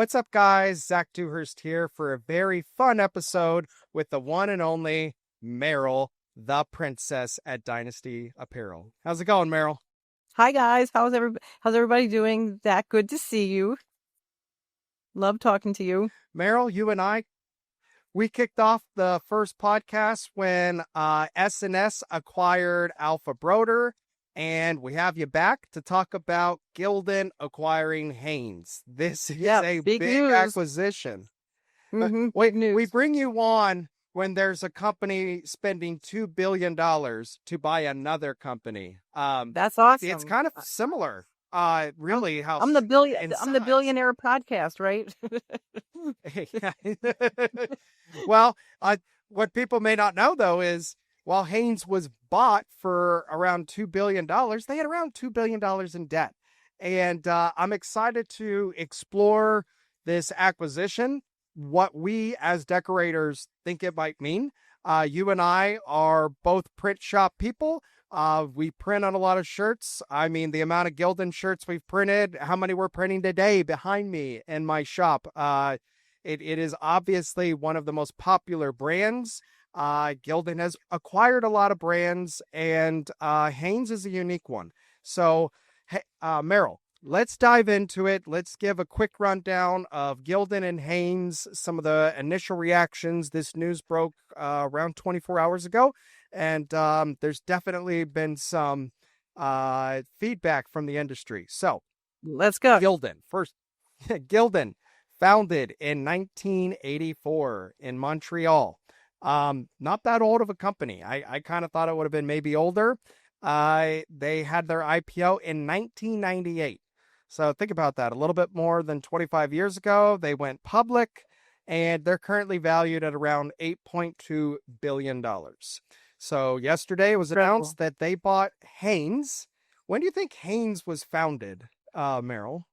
What's up, guys? Zach Dewhurst here for a very fun episode with the one and only Meryl, the princess at Dynasty Apparel. How's it going, Meryl? Hi guys, how's everybody doing? Zach, good to see you. Love talking to you. Meryl, you and I, we kicked off the first podcast when S&S acquired Alpha Broder, and we have you back to talk about Gildan acquiring Hanes. This is a big acquisition. We bring you on when there's a company spending $2 billion to buy another company. That's awesome. It's kind of similar. Really, how I'm the billionaire podcast, right? Well, what people may not know though is while Hanes was bought for around $2 billion, they had around $2 billion in debt. And I'm excited to explore this acquisition, what we as decorators think it might mean. You and I are both print shop people. We print on a lot of shirts. I mean, the amount of Gildan shirts we've printed, how many we're printing today behind me in my shop. It is obviously one of the most popular brands. Gildan has acquired a lot of brands, and Hanes is a unique one. So, Meryl, let's dive into it. Let's give a quick rundown of Gildan and Hanes, some of the initial reactions. This news broke around 24 hours ago, and there's definitely been some feedback from the industry. So, let's go. Gildan, first, Gildan, founded in 1984 in Montreal. Not that old of a company. I kind of thought it would have been maybe older. They had their IPO in 1998. So think about that. A little bit more than 25 years ago, they went public, and they're currently valued at around $8.2 billion. So yesterday it was announced that they bought Hanes. When do you think Hanes was founded, Meryl?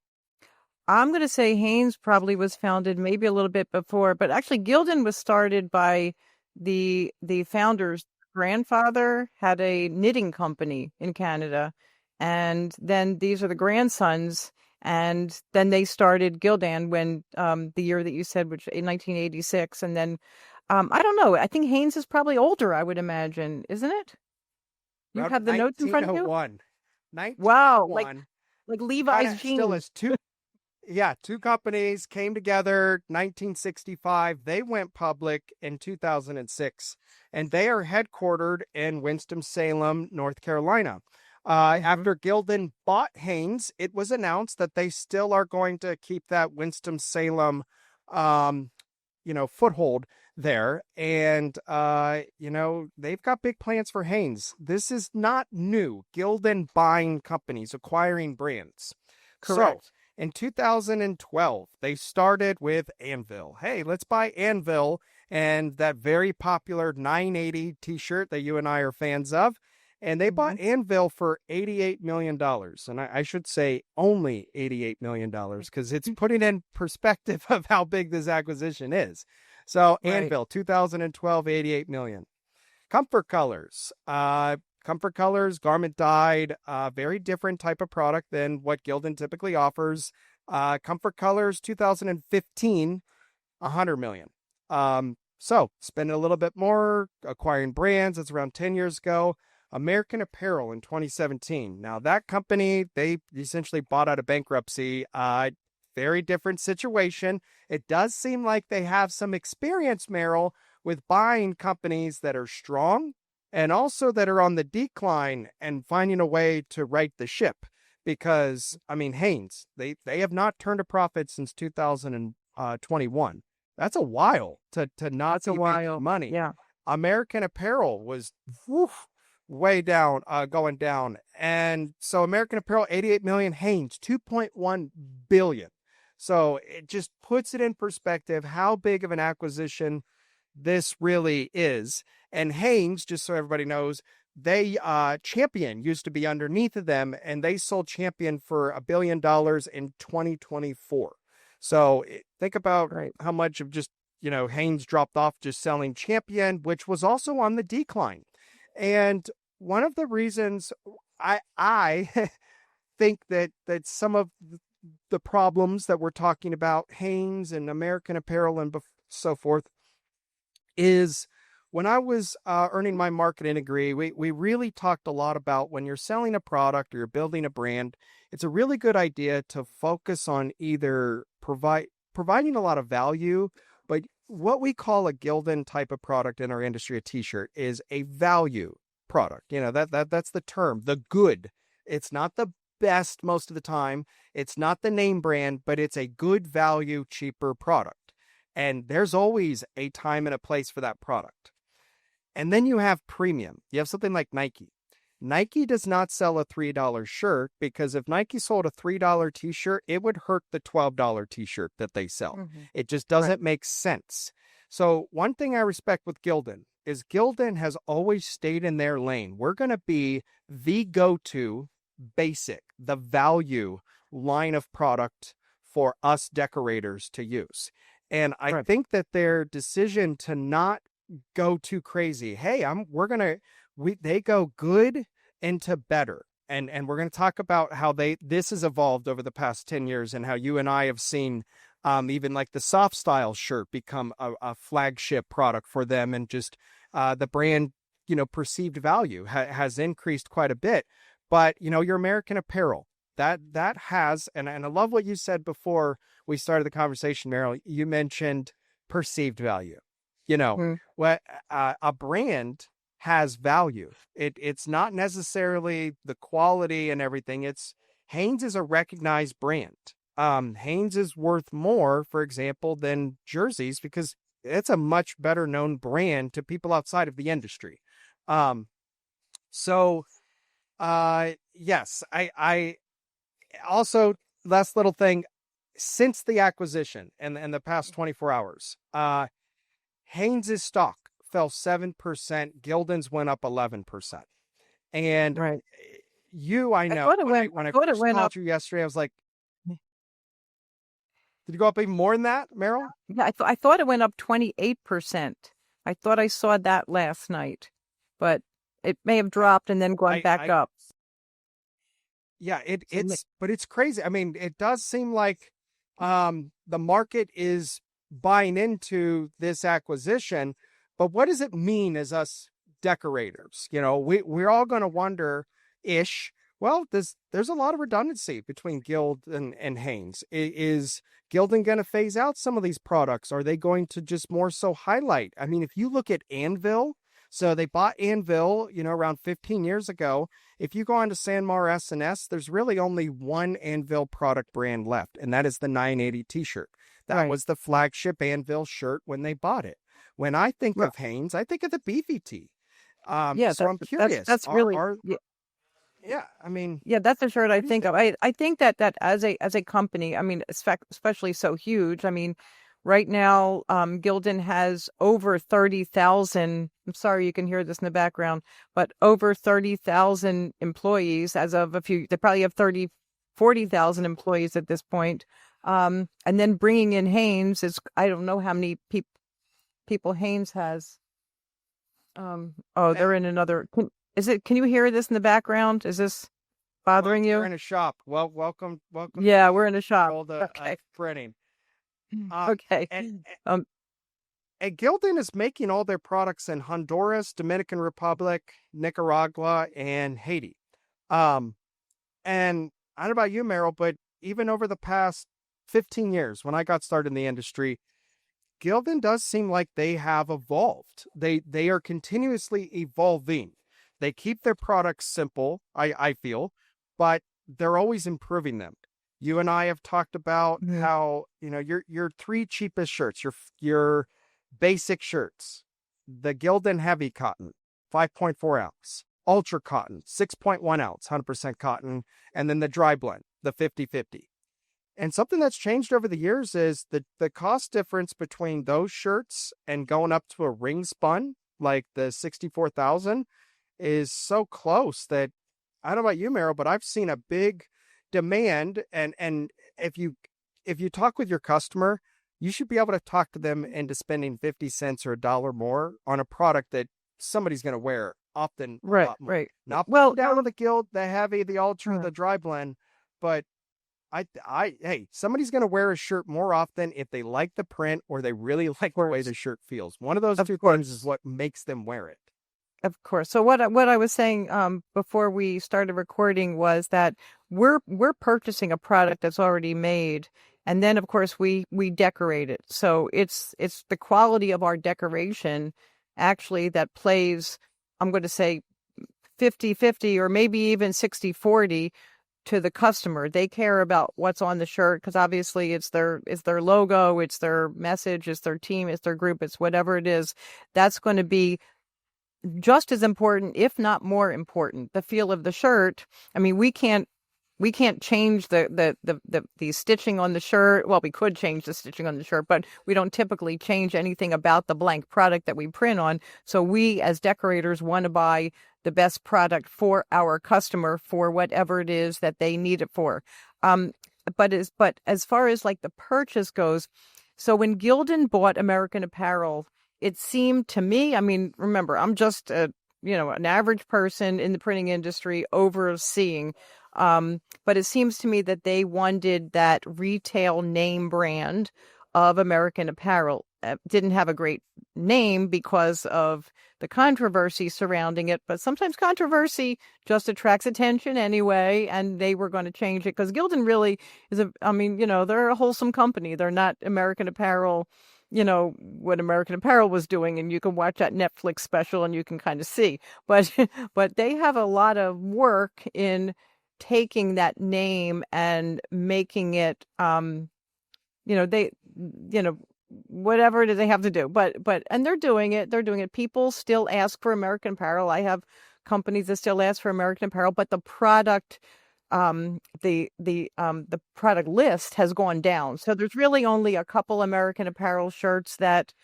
I'm going to say Hanes probably was founded maybe a little bit before, but actually Gildan was started by the founder's grandfather had a knitting company in Canada, and then these are the grandsons, and then they started Gildan when the year that you said, which in 1986, and then I don't know. I think Hanes is probably older, I would imagine, isn't it? You have the notes in front of you? 1901. Wow, like Levi's jeans. Still is two. Yeah, two companies came together 1965. They went public in 2006, and they are headquartered in Winston-Salem, North Carolina. After Gildan bought Hanes, it was announced that they still are going to keep that Winston-Salem, foothold there. And, they've got big plans for Hanes. This is not new. Gildan buying companies, acquiring brands. Correct. So, in 2012, they started with Anvil. Hey, let's buy Anvil and that very popular 980 t-shirt that you and I are fans of. And they bought Anvil for $88 million. And I should say only $88 million because it's putting in perspective of how big this acquisition is. So Anvil, 2012, $88 million. Comfort Colors. Comfort Colors, garment dyed, very different type of product than what Gildan typically offers. Comfort Colors, 2015, $100 million. So spending a little bit more, acquiring brands. It's around 10 years ago. American Apparel in 2017. Now that company, they essentially bought out of bankruptcy. Very different situation. It does seem like they have some experience, Meryl, with buying companies that are strong and also that are on the decline and finding a way to right the ship. Because, I mean, Hanes, they have not turned a profit since 2021. That's a while to not make money. Yeah. American Apparel was way down, going down. And so American Apparel, 88 million, Hanes, 2.1 billion. So it just puts it in perspective how big of an acquisition this really is. And Hanes, just so everybody knows, they Champion used to be underneath of them, and they sold Champion for $1 billion in 2024. So think about how much of just, Hanes dropped off just selling Champion, which was also on the decline. And one of the reasons I think that some of the problems that we're talking about, Hanes and American Apparel and so forth, is when I was earning my marketing degree, we really talked a lot about when you're selling a product or you're building a brand, it's a really good idea to focus on either providing a lot of value, but what we call a Gildan type of product in our industry, a t-shirt, is a value product. That's the term, the good. It's not the best most of the time. It's not the name brand, but it's a good value, cheaper product. And there's always a time and a place for that product. And then you have premium. You have something like Nike. Nike does not sell a $3 shirt because if Nike sold a $3 t-shirt, it would hurt the $12 t-shirt that they sell. Mm-hmm. It just doesn't make sense. So one thing I respect with Gildan is Gildan has always stayed in their lane. We're going to be the go-to basic, the value line of product for us decorators to use. And I think that their decision to not go too crazy, hey, they go good into better. And we're going to talk about how this has evolved over the past 10 years and how you and I have seen even like the soft style shirt become a flagship product for them, and just the brand, perceived value has increased quite a bit. But, your American Apparel, that has, and I love what you said before we started the conversation, Meryl. You mentioned perceived value. What a brand has value. It's not necessarily the quality and everything. Hanes is a recognized brand. Hanes is worth more, for example, than jerseys because it's a much better known brand to people outside of the industry. Yes, I also, last little thing, since the acquisition and the past 24 hours, Hanes' stock fell 7%. Gildan's went up 11%. And I know, when I first called you yesterday, I was like, did it go up even more than that, Meryl? Yeah, I thought it went up 28%. I thought I saw that last night, but it may have dropped and then gone back up. Yeah, but it's crazy. I mean, it does seem like the market is buying into this acquisition, but what does it mean as us decorators? We're all going to wonder well, there's a lot of redundancy between Gildan and Hanes. Is Gildan going to phase out some of these products? Are they going to just more so highlight? I mean, if you look at Anvil, so they bought Anvil, around 15 years ago. If you go on to Sanmar S&S, there's really only one Anvil product brand left, and that is the 980 t-shirt. That was the flagship Anvil shirt when they bought it. When I think of Hanes, I think of the BVT. So I'm curious. That's really... Yeah, I mean, that's the shirt I think of. I think that as a company, I mean, especially so huge. I mean, right now, Gildan has over 30,000. I'm sorry, you can hear this in the background, but over 30,000 employees as of they probably have 40,000 employees at this point. And then bringing in Hanes I don't know how many people Hanes has. They're in another. Can you hear this in the background? Is this bothering you? We're in a shop. Well, welcome. Yeah, we're in a shop. Okay. Printing. Okay. And Gildan is making all their products in Honduras, Dominican Republic, Nicaragua, and Haiti. And I don't know about you, Meryl, but even over the past 15 years, when I got started in the industry, Gildan does seem like they have evolved. They are continuously evolving. They keep their products simple, I feel, but they're always improving them. You and I have talked about how, your three cheapest shirts, your basic shirts, the Gildan Heavy Cotton, 5.4 ounce, Ultra Cotton, 6.1 ounce, 100% cotton, and then the Dry Blend, the 50/50. And something that's changed over the years is the cost difference between those shirts and going up to a ring spun, like the 64,000, is so close that, I don't know about you, Meryl, but I've seen a big demand. And if you talk with your customer, you should be able to talk to them into spending 50 cents or $1 more on a product that somebody's going to wear often. Right. Not down to the Gild, the Heavy, the Ultra, the Dry Blend, but Hey, somebody's going to wear a shirt more often if they like the print or they really like the way the shirt feels. One of those two things is what makes them wear it. Of course. So what I was saying before we started recording was that we're purchasing a product that's already made, and then of course we decorate it. So it's the quality of our decoration actually that plays, I'm going to say 50-50 or maybe even 60-40 to the customer. They care about what's on the shirt because obviously it's their logo, it's their message, it's their team, it's their group, it's whatever it is. That's going to be just as important, if not more important. The feel of the shirt. I mean, we can't change the stitching on the shirt. Well, we could change the stitching on the shirt, but we don't typically change anything about the blank product that we print on. So we as decorators want to buy the best product for our customer for whatever it is that they need it for. But as far as like the purchase goes, so when Gildan bought American Apparel, it seemed to me, I mean, remember, I'm just an average person in the printing industry overseeing. But it seems to me that they wanted that retail name brand of American Apparel. Didn't have a great name because of the controversy surrounding it, but sometimes controversy just attracts attention anyway, and they were going to change it because Gildan really is they're a wholesome company. They're not American Apparel, what American Apparel was doing, and you can watch that Netflix special and you can kind of see. But they have a lot of work in taking that name and making it, whatever it is they have to do. And they're doing it. People still ask for American Apparel. I have companies that still ask for American Apparel, but the product, the product list has gone down. So there's really only a couple American Apparel shirts that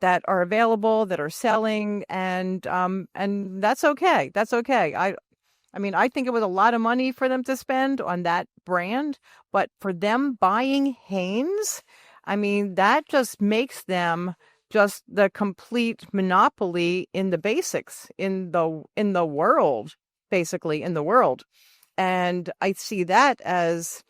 are available, that are selling, and that's okay. That's okay. I mean, I think it was a lot of money for them to spend on that brand, but for them buying Hanes, I mean, that just makes them just the complete monopoly in the basics in the world, basically in the world. And I see that as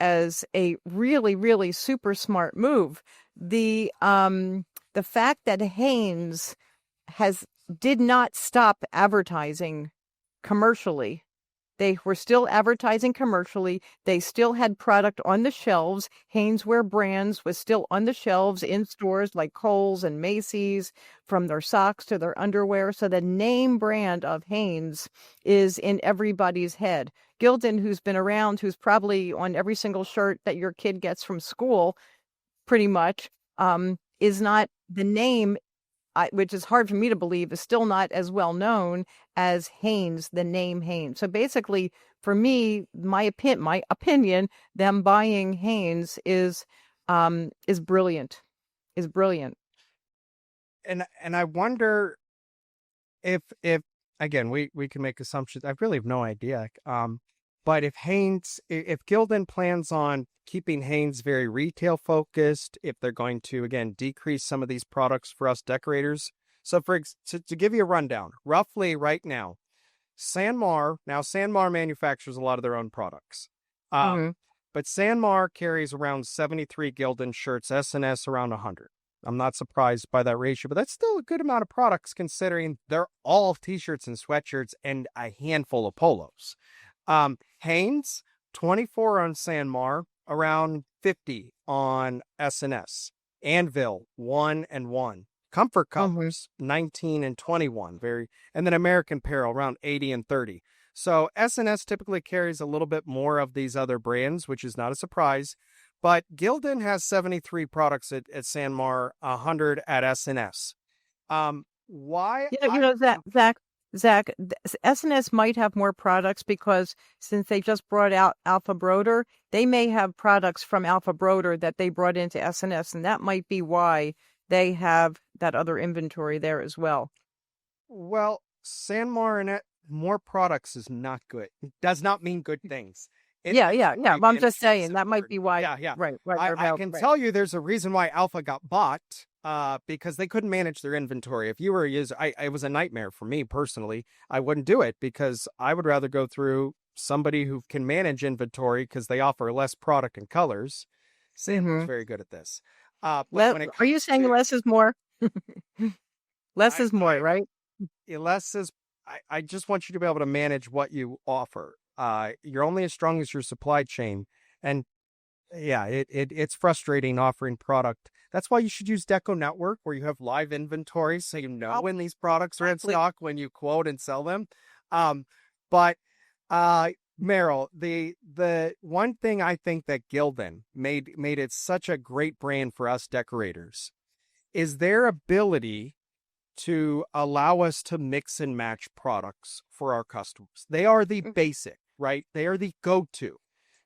a really, really super smart move. The fact that Hanes did not stop advertising commercially. They were still advertising commercially. They still had product on the shelves. Haneswear Brands was still on the shelves in stores like Kohl's and Macy's, from their socks to their underwear. So the name brand of Hanes is in everybody's head. Gildan, who's been around, who's probably on every single shirt that your kid gets from school, pretty much, is not the name, which is hard for me to believe, is still not as well known as Hanes, the name Hanes. So basically, for me, my opinion, them buying Hanes is brilliant. Is brilliant. And I wonder if again, we can make assumptions. I really have no idea. But if Gildan plans on keeping Hanes very retail focused, if they're going to, again, decrease some of these products for us decorators. So to give you a rundown, roughly right now, Sanmar manufactures a lot of their own products. But Sanmar carries around 73 Gildan shirts, S&S around 100. I'm not surprised by that ratio, but that's still a good amount of products considering they're all t-shirts and sweatshirts and a handful of polos. Hanes, 24 on Sanmar, around 50 on S&S. Anvil, 1 and 1. Comfort Colors, 19 and 21. And then American Apparel, around 80 and 30. So S&S typically carries a little bit more of these other brands, which is not a surprise. But Gildan has 73 products at Sanmar, 100 at S&S. Why? Zach, S&S might have more products because since they just brought out Alpha Broder, they may have products from Alpha Broder that they brought into S&S, and that might be why they have that other inventory there as well. Well, Sanmar and more products is not good. It does not mean good things. Yeah. I'm just saying that might be why. Yeah. Right. I can tell you there's a reason why Alpha got bought. Because they couldn't manage their inventory. If you were a user, it was a nightmare for me personally. I wouldn't do it because I would rather go through somebody who can manage inventory because they offer less product and colors. Sandler's very good at this. But when it Are you comes saying to, less is more? Less is more, I right? less is, I just want you to be able to manage what you offer. You're only as strong as your supply chain. And yeah, it's frustrating offering product. That's why you should use DecoNetwork, where you have live inventory, so you know when these products are in stock when you quote and sell them. But Meryl, the one thing I think that Gildan made it such a great brand for us decorators is their ability to allow us to mix and match products for our customers. They are the basic, right? They are the go-to.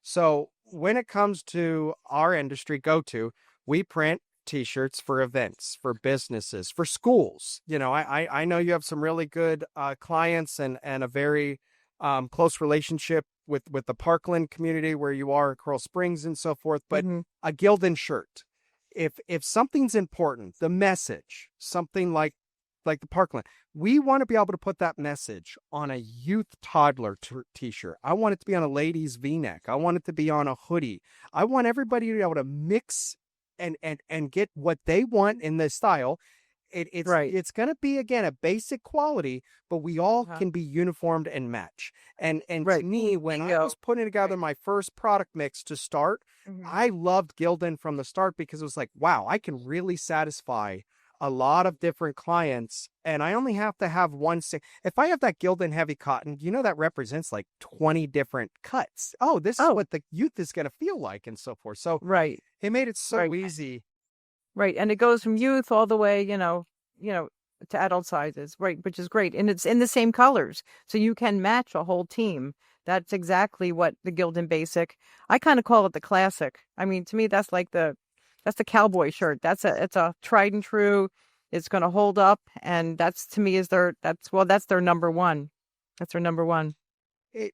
So when it comes to our industry go-to, we print t-shirts for events, for businesses, for schools. You know, I know you have some really good clients and a very close relationship with the Parkland community where you are at Coral Springs and so forth, but a Gildan shirt. If something's important, the message, something like the Parkland, we want to be able to put that message on a youth toddler t-shirt. I want it to be on a lady's V-neck. I want it to be on a hoodie. I want everybody to be able to mix and get what they want in the style. It's going to be, again, a basic quality, but we all can be uniformed and match. And to me, when I was putting together my first product mix to start, I loved Gildan from the start because it was like, wow, I can really satisfy a lot of different clients, and I only have to have one. If I have that Gildan heavy cotton, that represents like 20 different cuts. Oh, this is what the youth is going to feel like, and so forth. So it made it so easy. Right. And it goes from youth all the way, to adult sizes, right, which is great. And it's in the same colors. So you can match a whole team. That's exactly what the Gildan Basic, I kind of call it the classic. I mean, to me, that's the cowboy shirt. It's a tried and true. It's going to hold up. And that's, to me, that's their number one. That's their number one. It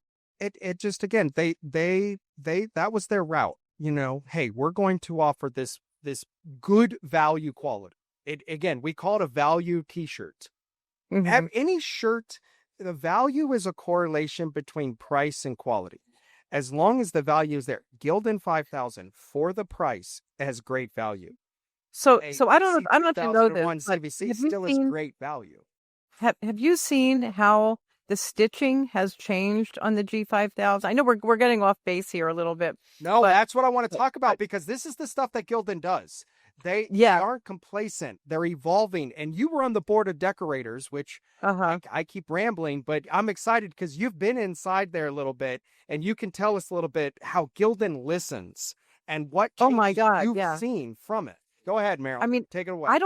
just, again, they that was their route. Hey, we're going to offer this good value quality. Again, we call it a value t-shirt. Have any shirt, the value is a correlation between price and quality. As long as the value is there, Gildan 5000 for the price has great value. So I don't know. I'm not to know this, but CVC still is great value. Have you seen how the stitching has changed on the G5000? I know we're getting off base here a little bit. No, that's what I want to talk about, because this is the stuff that Gildan does. They aren't complacent. They're evolving. And you were on the board of decorators, which I keep rambling, but I'm excited because you've been inside there a little bit, and you can tell us a little bit how Gildan listens and what you've seen from it. Go ahead, Meryl. I mean, take it away. I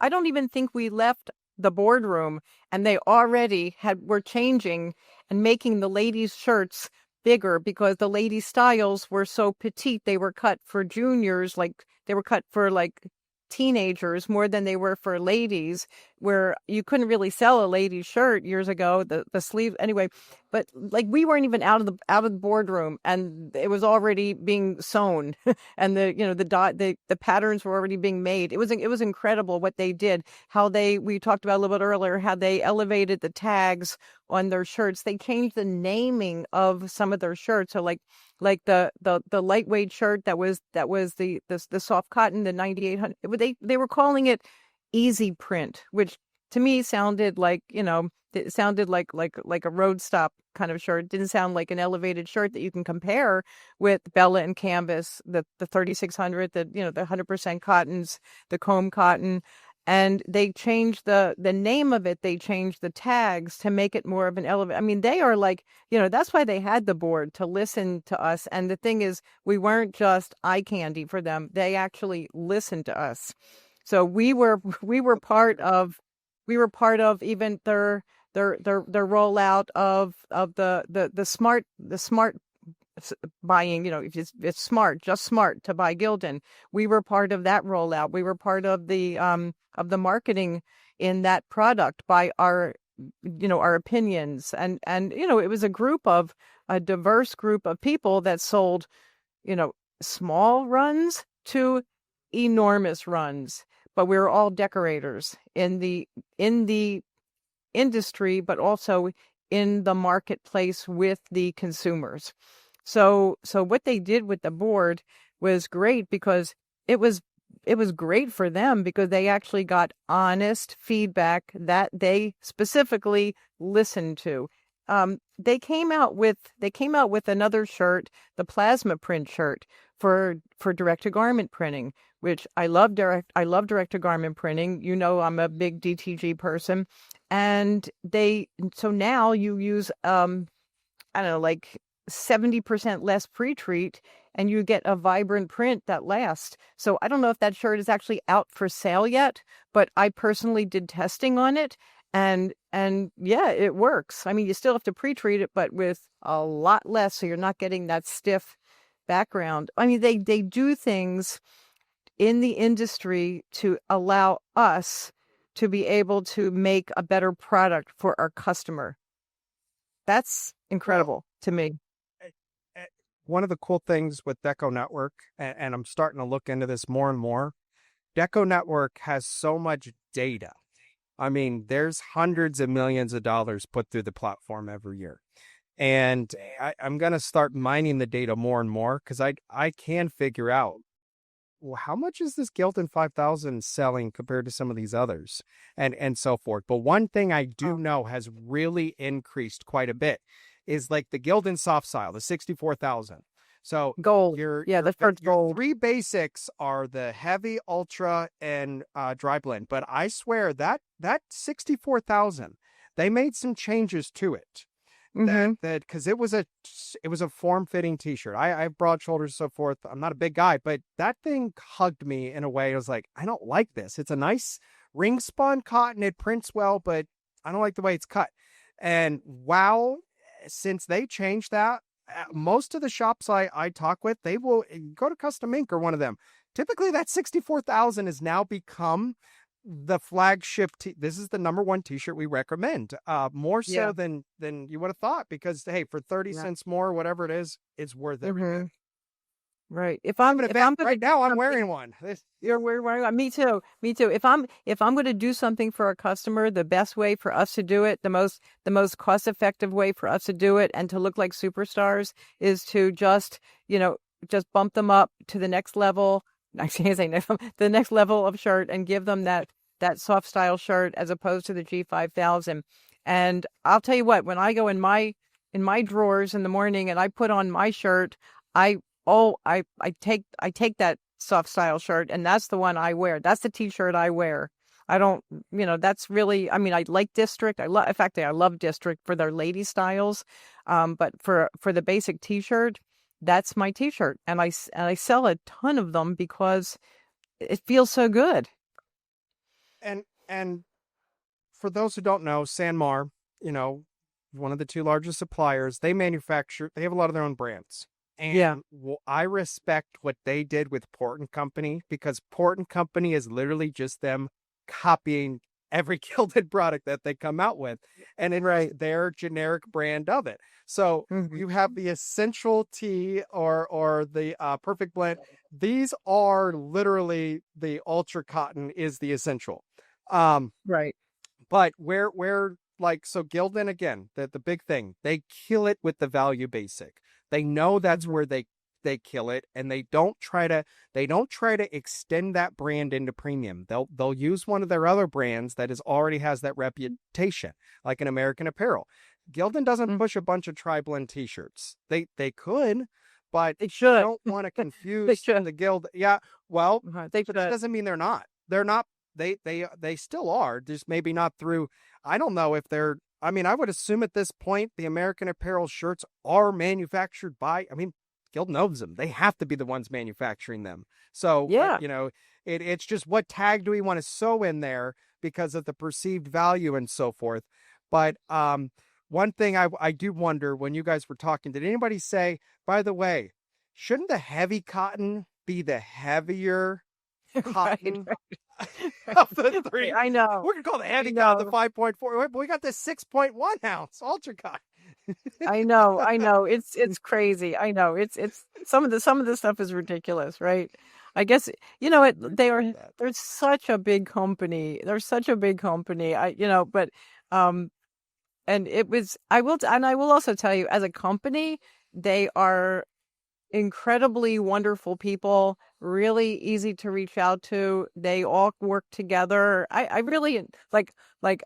don't even think we left the boardroom and they already were changing and making the ladies' shirts bigger, because the ladies' styles were so petite. They were cut for juniors, like they were cut for like teenagers more than they were for ladies, where you couldn't really sell a lady's shirt years ago, the sleeve anyway. But like, we weren't even out of the boardroom and it was already being sewn and the patterns were already being made. It was incredible what they did, how we talked about a little bit earlier, how they elevated the tags on their shirts. They changed the naming of some of their shirts. So like the lightweight shirt that was the soft cotton, the 9800, they were calling it easy print, which to me sounded like, it sounded like a road stop kind of shirt. It didn't sound like an elevated shirt that you can compare with Bella and Canvas, the 3600, the 100% cottons, the comb cotton. And they changed the name of it. They changed the tags to make it more of an elevate. I mean, they are like, that's why they had the board to listen to us. And the thing is, we weren't just eye candy for them. They actually listened to us. So we were part of even their rollout of the smart buying. If it's smart, just smart to buy Gildan. We were part of that rollout. We were part of the marketing in that product by our opinions, and it was a diverse group of people that sold small runs to enormous runs. But we were all decorators in the industry, but also in the marketplace with the consumers. So what they did with the board was great because it was great for them because they actually got honest feedback that they specifically listened to. They came out with another shirt, the plasma print shirt for direct to garment printing, which I love direct to garment printing. You know, I'm a big DTG person, and so now you use I don't know, like 70% less pre-treat, and you get a vibrant print that lasts. So I don't know if that shirt is actually out for sale yet, but I personally did testing on it, and yeah, it works. I mean, you still have to pre-treat it, but with a lot less, so you're not getting that stiff background. I mean, they do things in the industry to allow us to be able to make a better product for our customer. That's incredible to me. One of the cool things with DecoNetwork, and I'm starting to look into this more and more, DecoNetwork has so much data. I mean, there's hundreds of millions of dollars put through the platform every year. And I'm going to start mining the data more and more because I can figure out, well, how much is this Gildan 5000 selling compared to some of these others and so forth. But one thing I do know has really increased quite a bit is like the Gildan soft style, the 64,000. So gold. The first gold. Three basics are the heavy, ultra, and dry blend. But I swear that 64,000, they made some changes to it. That because it was a form-fitting t-shirt. I have broad shoulders and so forth. I'm not a big guy, but that thing hugged me in a way. I was like, I don't like this. It's a nice ring spun cotton. It prints well, but I don't like the way it's cut. And wow, since they changed that, most of the shops I talk with, they will go to Custom Ink or one of them. Typically that 64,000 has now become the flagship. This is the #1 t-shirt we recommend, more so than you would have thought, because hey, for 30 cents more, whatever it is, it's worth it. Right. I'm wearing one. You're wearing one. Me too. If I'm going to do something for a customer, the best way for us to do it, the most cost effective way for us to do it and to look like superstars is to just bump them up to the next level. I can't say the next level of shirt and give them that soft style shirt as opposed to the G5000. And I'll tell you what, when I go in my drawers in the morning and I put on my shirt, I take that soft style shirt, and that's the one I wear. That's the t-shirt I wear. I don't, that's really, I mean, I like District. I love District for their lady styles. But for the basic t-shirt, that's my t-shirt. And I sell a ton of them because it feels so good. And for those who don't know, Sanmar, one of the two largest suppliers, they have a lot of their own brands. And I respect what they did with Port & Company, because Port & Company is literally just them copying every Gildan product that they come out with. And it's their generic brand of it. So you have the Essential Tee or the Perfect Blend. These are literally the Ultra Cotton is the Essential. Right. But where like, so Gildan, again, the big thing, they kill it with the value basic. They know that's where they kill it, and they don't try to extend that brand into premium. They'll use one of their other brands that already has that reputation, like an American Apparel. Gildan doesn't push a bunch of tri-blend t-shirts. They could, but they should. Don't want to confuse the Gildan. Yeah, well, that doesn't mean they're not. They're not. They still are. Just maybe not through. I don't know if they're. I mean, I would assume at this point the American Apparel shirts are manufactured by. I mean, Gildan owns them. They have to be the ones manufacturing them. So it's just what tag do we want to sew in there because of the perceived value and so forth. But one thing I do wonder, when you guys were talking, did anybody say, by the way, shouldn't the heavy cotton be the heavier cotton? Of the three? I know. We're gonna call the heavy cotton the 5.4, but we got the 6.1 ounce ultra cotton. I know. It's cray. I know. It's some of the stuff is ridiculous, right? I guess they're such a big company. They're such a big company. But I will also tell you, as a company, they are incredibly wonderful people, really easy to reach out to. They all work together. I really like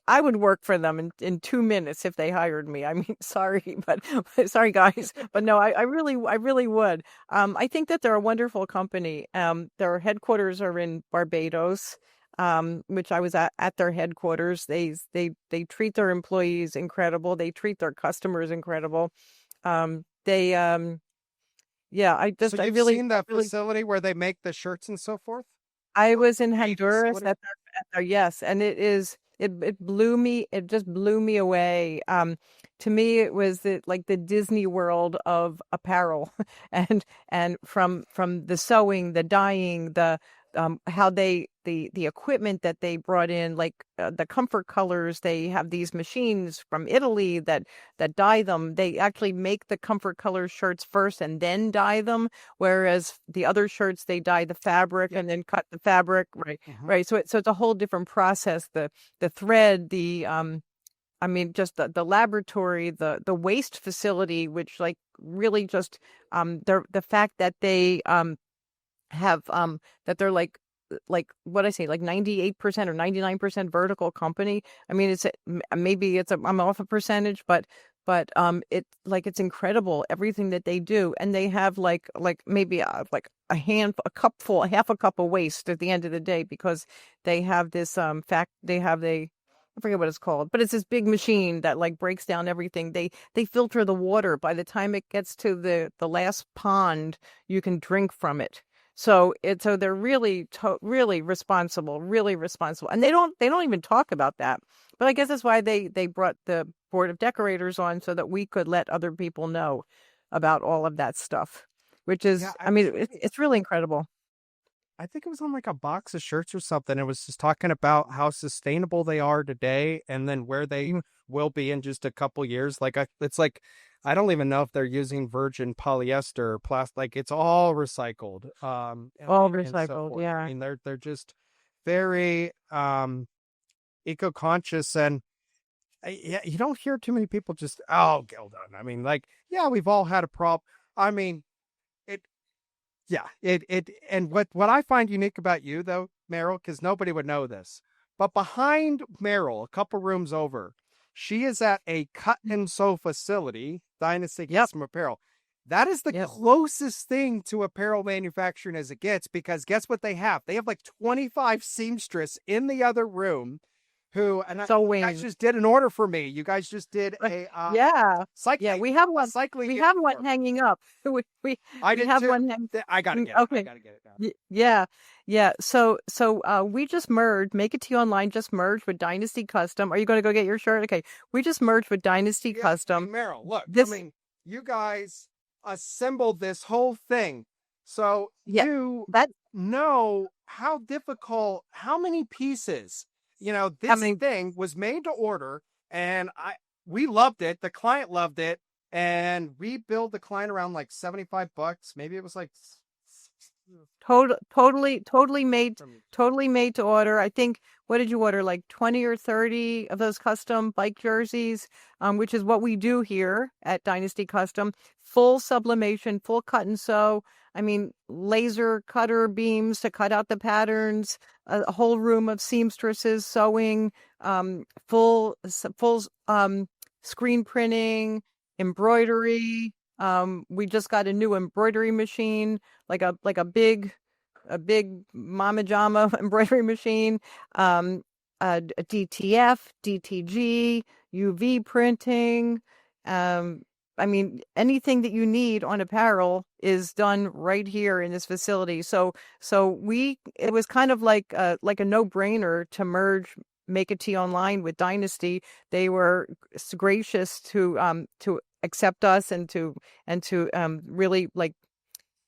I would work for them in 2 minutes if they hired me. I mean, sorry, but sorry guys. But no, I really would. I think that they're a wonderful company. Their headquarters are in Barbados. Which I was at their headquarters. They treat their employees incredible. They treat their customers incredible. They Yeah, So I you've really, seen that facility where they make the shirts and so forth? I was in Great Honduras facility. at their, yes, and it just blew me away. To me, it was like the Disney World of apparel, and from the sewing, the dyeing, the how the equipment that they brought in, like the comfort colors. They have these machines from Italy that dye them. They actually make the comfort color shirts first and then dye them, whereas the other shirts they dye the fabric Yeah. and then cut the fabric. Right, Mhm. right. So it's a whole different process. The thread, I mean, just the laboratory, the waste facility, which like really just the fact that they have that they're like what I say, like 98% or 99% vertical company. I mean, maybe I'm off a percentage, but it's incredible everything that they do, and they have like maybe like a cupful, half a cup of waste at the end of the day, because they have this I forget what it's called, but it's this big machine that like breaks down everything. They filter the water. By the time it gets to the last pond, you can drink from it. So they're really responsible, and they don't even talk about that. But I guess that's why they brought the board of decorators on, so that we could let other people know about all of that stuff, which Yeah, is, I I was mean, reading. it's really incredible. I think it was on like a box of shirts or something. It was just talking about how sustainable they are today and then where they will be in just a couple years. It's like I don't even know if they're using virgin polyester or plastic. Like it's all recycled, All and so recycled, forth. I yeah. mean, they're just very eco-conscious, and yeah, you don't hear too many people just, oh, Gildan. I mean, like, yeah, we've all had a problem. I mean, it yeah, and what I find unique about you though, Meryl, because nobody would know this, but behind Meryl, a couple rooms over, she is at a cut and sew facility, Dynasty Yep, Custom Apparel. That is the yep. closest thing to apparel manufacturing as it gets, because guess what they have? They have like 25 seamstress in the other room you guys Sewing. just did an order for me. You guys just did a Yeah. Yeah, cycling we have one. cycling We have uniform. one hanging up. We I we did have too. one hang. I gotta get it. I Okay. gotta get it now. Yeah. Yeah. So we just merged. Make It To You Online just merged with Dynasty Custom. Are you going to go get your shirt? Okay. We just merged with Dynasty Yeah, hey Custom. Meryl, look, I This. mean, you guys assembled this whole thing, so Yeah. you That. know how difficult, how many pieces, How this many? thing was made to order, and we loved it. The client loved it, and we billed the client around like $75. Maybe it was like from Totally made to order. I think, what did you order? Like 20 or 30 of those custom bike jerseys, which is what we do here at Dynasty Custom. Full sublimation, full cut and sew. I mean, laser cutter beams to cut out the patterns, a whole room of seamstresses sewing, full screen printing, embroidery. We just got a new embroidery machine, like a big mama jama embroidery machine, a DTF, DTG, UV printing. I mean, anything that you need on apparel is done right here in this facility. It was kind of like a no-brainer to merge Make It To You Online with Dynasty. They were gracious to accept us and to really like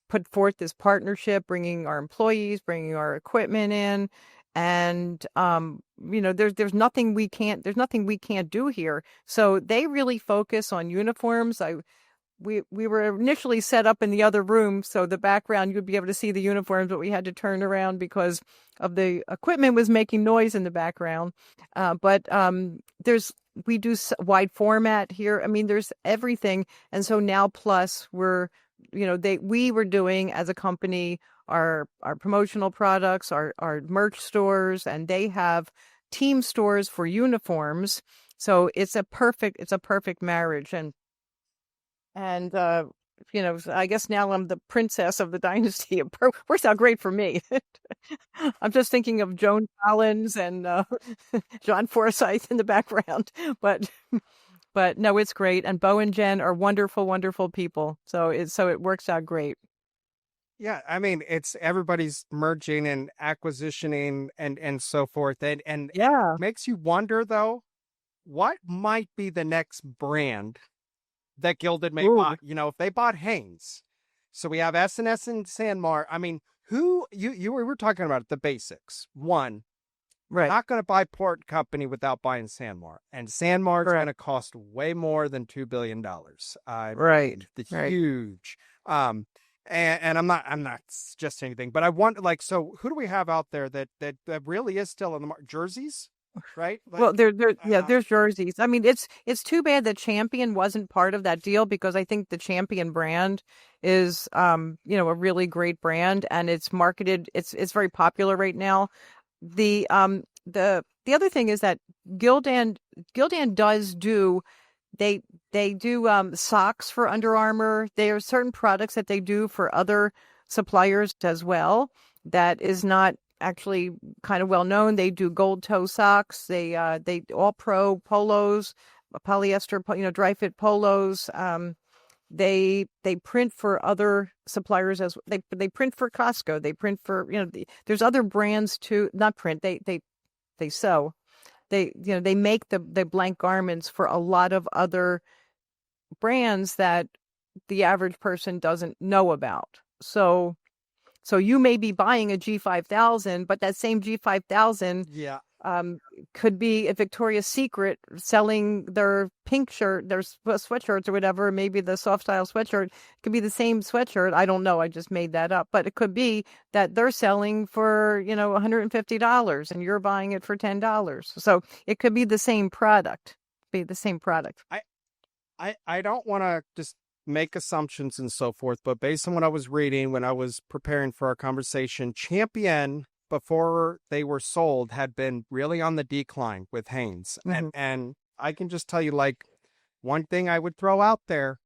put forth this partnership, bringing our employees, bringing our equipment in, and there's nothing we can't do here. So they really focus on uniforms. We were initially set up in the other room, so the background you'd be able to see the uniforms, but we had to turn around because of the equipment was making noise in the background. But there's we do wide format here. I mean, there's everything. And so now plus we were doing as a company our promotional products, our merch stores, and they have team stores for uniforms. So it's a perfect marriage. And I guess now I'm the princess of the dynasty. It works out great for me. I'm just thinking of Joan Collins and John Forsyth in the background, but no, it's great. And Bo and Jen are wonderful, wonderful people. So it works out great. Yeah, I mean, it's everybody's merging and acquisitioning and so forth. And Yeah. it makes you wonder, though, what might be the next brand that Gildan may Ooh. buy? If they bought Hanes, so we have S&S and Sanmar. I mean, who we were talking about the basics. One, Right. not going to buy Port Company without buying Sanmar, and Sanmar is going to cost way more than $2 billion. Right. It's Right. huge. And I'm not just anything, but I want so who do we have out there that really is still in the market? Jerseys, right? Well, there's jerseys. I mean, it's too bad that Champion wasn't part of that deal, because I think the Champion brand is a really great brand, and it's marketed. It's very popular right now. The other thing is that Gildan does do. They do socks for Under Armour. There are certain products that they do for other suppliers as well that is not actually kind of well known. They do gold toe socks. They all pro polos, polyester, dry fit polos. They print for other suppliers as they print for Costco. They print for there's other brands too. Not print. They sew. They make the blank garments for a lot of other brands that the average person doesn't know about. So you may be buying a G5000, but that same G5000 could be a Victoria's Secret selling their pink shirt, their sweatshirts or whatever. Maybe the soft style sweatshirt could be the same sweatshirt. I don't know. I just made that up. But it could be that they're selling for, $150 and you're buying it for $10. So it could be the same product. I don't want to just make assumptions and so forth, but based on what I was reading when I was preparing for our conversation, Champion, before they were sold, had been really on the decline with Hanes. Mm-hmm. And I can just tell you, one thing I would throw out there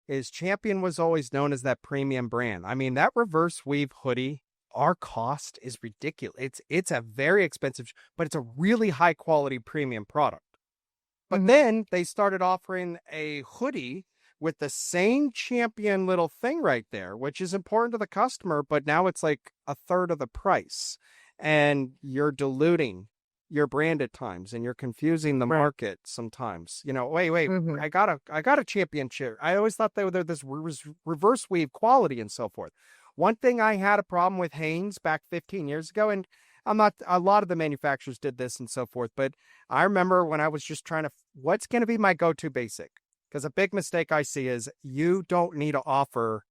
is Champion was always known as that premium brand. I mean, that reverse weave hoodie, our cost is ridiculous. It's a very expensive, but it's a really high quality premium product. But then they started offering a hoodie with the same Champion little thing right there, which is important to the customer, but now it's like a third of the price. And you're diluting your brand at times, and you're confusing the market sometimes. Wait, I got a Champion shirt. I always thought they were this reverse weave quality and so forth. One thing I had a problem with Hanes back 15 years ago, and a lot of the manufacturers did this and so forth, but I remember when I was just trying to, what's going to be my go-to basic? Because a big mistake I see is you don't need to offer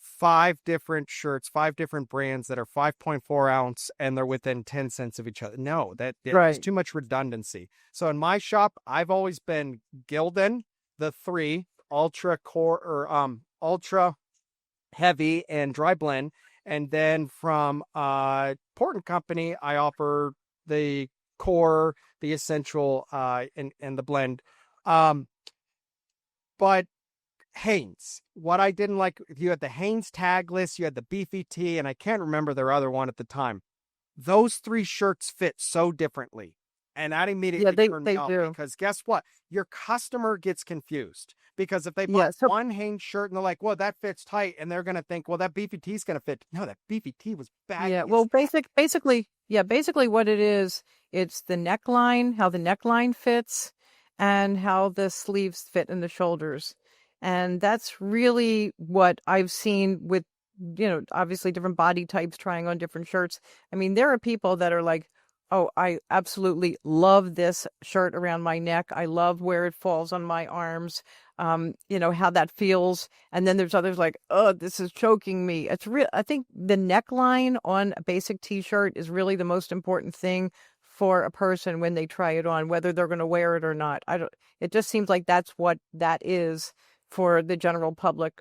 5 different shirts, 5 different brands that are 5.4 ounce and they're within 10 cents of each other. No, there's too much redundancy. So in my shop, I've always been Gildan, the 3, ultra core or ultra heavy and dry blend. And then from Port Company, I offer the core, the essential, and the blend. But Hanes, what I didn't like, you had the Hanes tagless, you had the Beefy Tee, and I can't remember their other one at the time. Those 3 shirts fit so differently. And that immediately turned me off, because guess what? Your customer gets confused. Because if they bought one Hanes shirt and they're like, well, that fits tight, and they're going to think, well, that Beefy Tee is going to fit. No, that Beefy Tee was bad. Yeah, well, basically what it is, it's the neckline, how the neckline fits, and how the sleeves fit in the shoulders. And that's really what I've seen with, obviously different body types trying on different shirts. I mean, there are people that are like, oh, I absolutely love this shirt around my neck. I love where it falls on my arms. How that feels. And then there's others like, oh, this is choking me. It's real. I think the neckline on a basic t-shirt is really the most important thing for a person when they try it on, whether they're going to wear it or not. It just seems like that's what that is for the general public,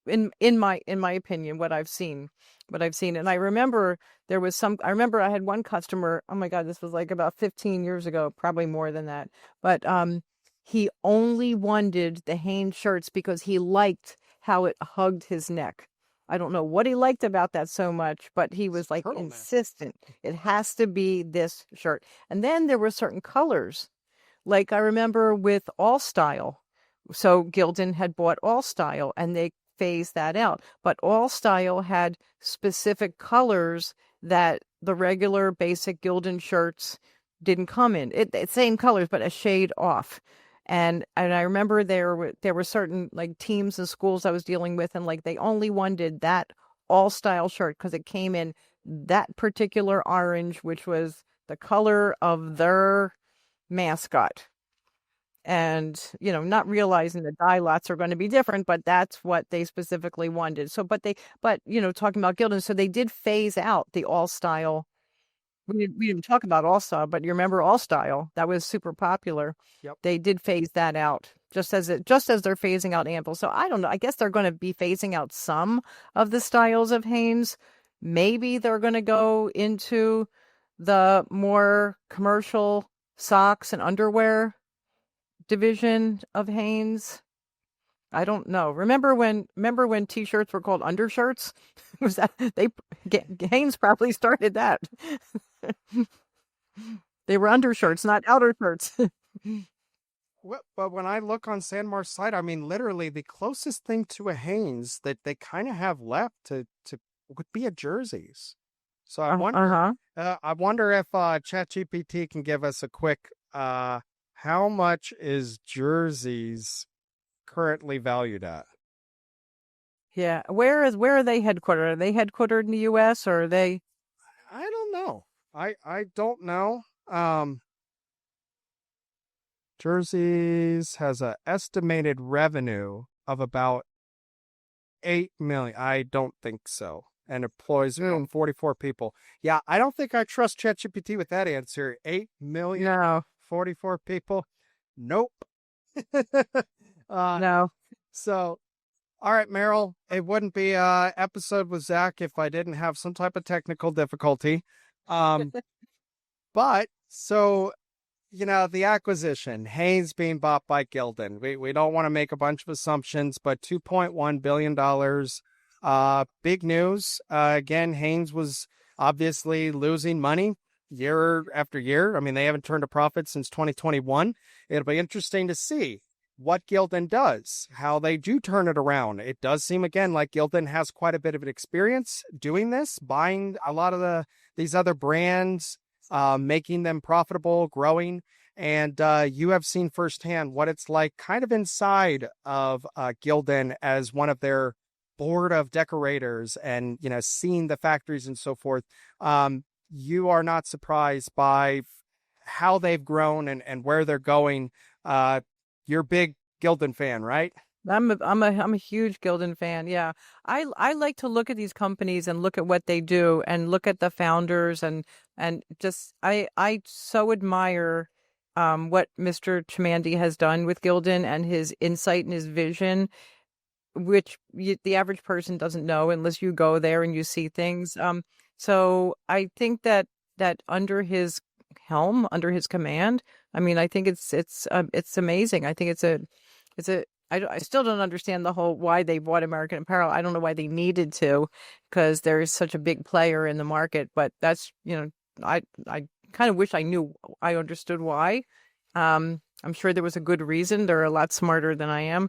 in my opinion, what I've seen. And I remember I had one customer, oh my God, this was like about 15 years ago, probably more than that. But he only wanted the Hanes shirts because he liked how it hugged his neck. I don't know what he liked about that so much, but he was like insistent. It has to be this shirt. And then there were certain colors. Like I remember with All Style. So Gildan had bought All Style and they phased that out. But All Style had specific colors that the regular basic Gildan shirts didn't come in. Same colors, but a shade off. And I remember there were certain like teams and schools I was dealing with, and like they only wanted that All Style shirt because it came in that particular orange, which was the color of their mascot. And, not realizing the dye lots are going to be different, but that's what they specifically wanted. So, but talking about Gildan, so they did phase out the All Style. We didn't talk about All Style, but you remember All Style? That was super popular. Yep. They did phase that out, just as they're phasing out Anvil. So I don't know. I guess they're going to be phasing out some of the styles of Hanes. Maybe they're going to go into the more commercial socks and underwear division of Hanes. I don't know. Remember when t-shirts were called undershirts? Was that Hanes probably started that? They were undershirts, not outer shirts. Well, but when I look on Sanmar's site, I mean, literally the closest thing to a Hanes that they kind of have left to would be a jerseys. So I wonder if ChatGPT can give us a quick how much is jerseys currently valued at? Yeah, where are they headquartered? Are they headquartered in the U.S. or are they? I don't know. I don't know. Jerseys has an estimated revenue of about 8 million. I don't think so. And employs 44 people. Yeah, I don't think I trust ChatGPT with that answer. 8 million, No. 44 people. Nope. No. So, all right, Meryl, it wouldn't be an episode with Zach if I didn't have some type of technical difficulty. But so, the acquisition, Hanes being bought by Gildan. We don't want to make a bunch of assumptions, but $2.1 billion. Big news. Again, Hanes was obviously losing money year after year. I mean, they haven't turned a profit since 2021. It'll be interesting to see what Gildan does, how they do turn it around. It does seem, again, like Gildan has quite a bit of an experience doing this, buying a lot of these other brands, making them profitable, growing. And you have seen firsthand what it's like kind of inside of Gildan as one of their board of decorators and, seeing the factories and so forth. You are not surprised by how they've grown and where they're going. You're a big Gildan fan, right? I'm a huge Gildan fan. Yeah. I like to look at these companies and look at what they do and look at the founders and just I so admire what Mr. Chimandi has done with Gildan and his insight and his vision, which the average person doesn't know unless you go there and you see things. So I think that under his helm, under his command, I mean, I think it's amazing. I think I still don't understand the whole why they bought American Apparel. I don't know why they needed to, because there is such a big player in the market. But that's, I kind of wish I understood why. I'm sure there was a good reason. They're a lot smarter than I am.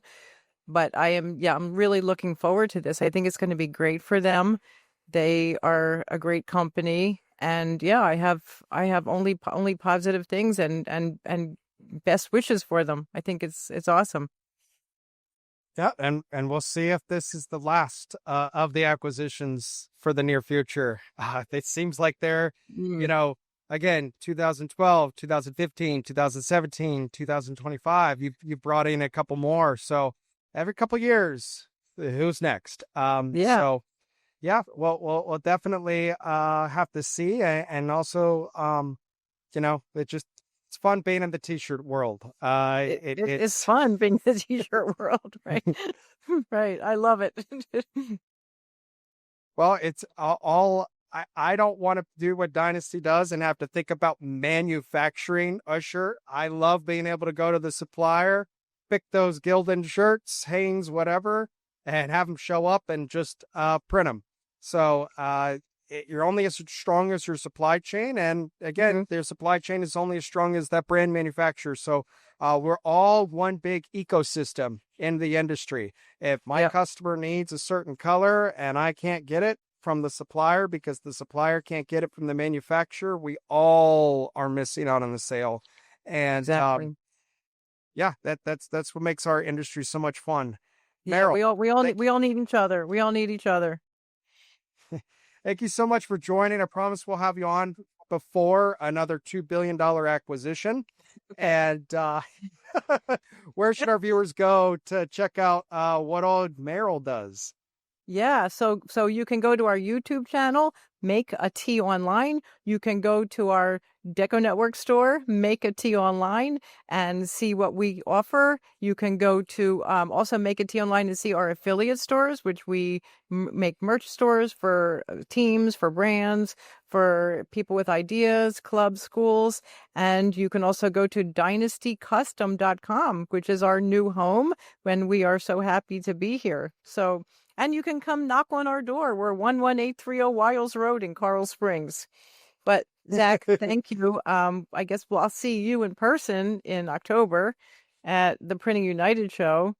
But I'm really looking forward to this. I think it's going to be great for them. They are a great company. And yeah, I have only positive things and best wishes for them. I think it's awesome. Yeah, and we'll see if this is the last of the acquisitions for the near future. It seems like they're, again, 2012, 2015, 2017, 2025. You've brought in a couple more, so every couple years, who's next? Yeah. So yeah, we'll definitely have to see, and also it's fun being in the t-shirt world. It's fun being in the t-shirt world, right? Right. I love it. Well, it's all I don't want to do what Dynasty does and have to think about manufacturing a shirt. I love being able to go to the supplier, pick those Gildan shirts, Hanes, whatever, and have them show up and just print them. So you're only as strong as your supply chain. And again, their supply chain is only as strong as that brand manufacturer. So we're all one big ecosystem in the industry. If my customer needs a certain color and I can't get it from the supplier because the supplier can't get it from the manufacturer, we all are missing out on the sale. And exactly. That's what makes our industry so much fun. Yeah, Meryl, we all need each other. We all need each other. Thank you so much for joining. I promise we'll have you on before another $2 billion acquisition. And where should our viewers go to check out what all Meryl does? Yeah, so you can go to our YouTube channel, Make a Tea Online. You can go to our DecoNetwork store, Make a Tea Online, and see what we offer. You can go to also Make a Tea Online and see our affiliate stores, which we make merch stores for teams, for brands, for people with ideas, clubs, schools. And you can also go to DynastyCustom.com, which is our new home when we are so happy to be here. And you can come knock on our door. We're 11830 Wiles Road in Coral Springs. But Zach, thank you. I guess I'll see you in person in October at the Printing United show.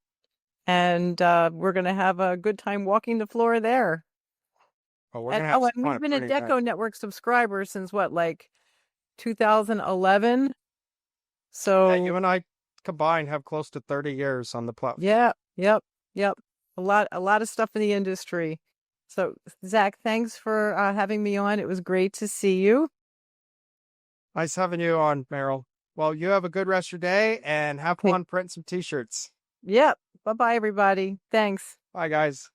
And we're going to have a good time walking the floor there. Oh, we're going to have and we've been a DecoNetwork subscriber since 2011. So you and I combined have close to 30 years on the platform. Yeah. Yep. A lot of stuff in the industry. So Zach, thanks for having me on. It was great to see you. Nice having you on, Meryl. Well, you have a good rest of your day and have fun printing some t-shirts. Yep. Bye-bye, everybody. Thanks. Bye, guys.